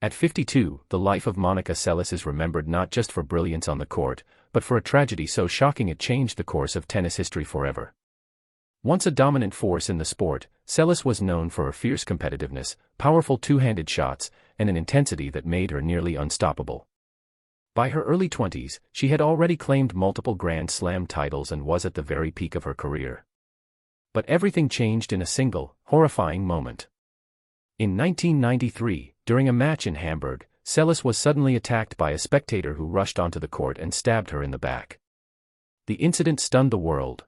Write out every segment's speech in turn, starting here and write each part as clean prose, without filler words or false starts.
At 52, the life of Monica Seles is remembered not just for brilliance on the court, but for a tragedy so shocking it changed the course of tennis history forever. Once a dominant force in the sport, Seles was known for her fierce competitiveness, powerful two-handed shots, and an intensity that made her nearly unstoppable. By her early 20s, she had already claimed multiple Grand Slam titles and was at the very peak of her career. But everything changed in a single, horrifying moment. In 1993, during a match in Hamburg, Seles was suddenly attacked by a spectator who rushed onto the court and stabbed her in the back. The incident stunned the world.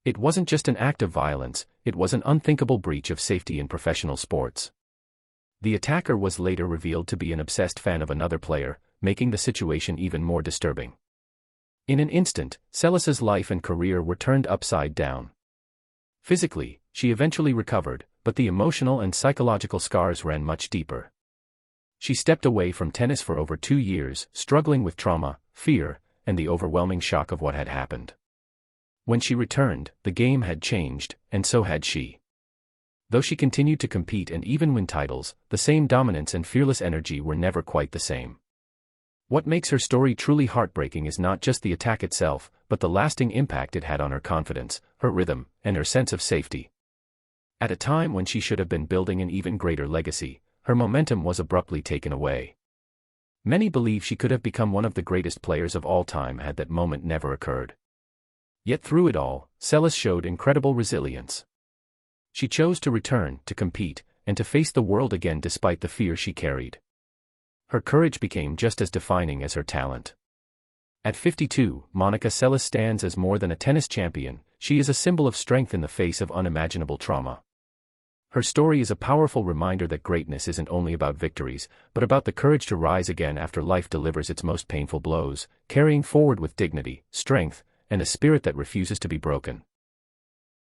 It wasn't just an act of violence, it was an unthinkable breach of safety in professional sports. The attacker was later revealed to be an obsessed fan of another player, making the situation even more disturbing. In an instant, Seles's life and career were turned upside down. Physically, she eventually recovered, but the emotional and psychological scars ran much deeper. She stepped away from tennis for over 2 years, struggling with trauma, fear, and the overwhelming shock of what had happened. When she returned, the game had changed, and so had she. Though she continued to compete and even win titles, the same dominance and fearless energy were never quite the same. What makes her story truly heartbreaking is not just the attack itself, but the lasting impact it had on her confidence, her rhythm, and her sense of safety. At a time when she should have been building an even greater legacy, her momentum was abruptly taken away. Many believe she could have become one of the greatest players of all time had that moment never occurred. Yet through it all, Seles showed incredible resilience. She chose to return, to compete, and to face the world again despite the fear she carried. Her courage became just as defining as her talent. At 52, Monica Seles stands as more than a tennis champion, she is a symbol of strength in the face of unimaginable trauma. Her story is a powerful reminder that greatness isn't only about victories, but about the courage to rise again after life delivers its most painful blows, carrying forward with dignity, strength, and a spirit that refuses to be broken.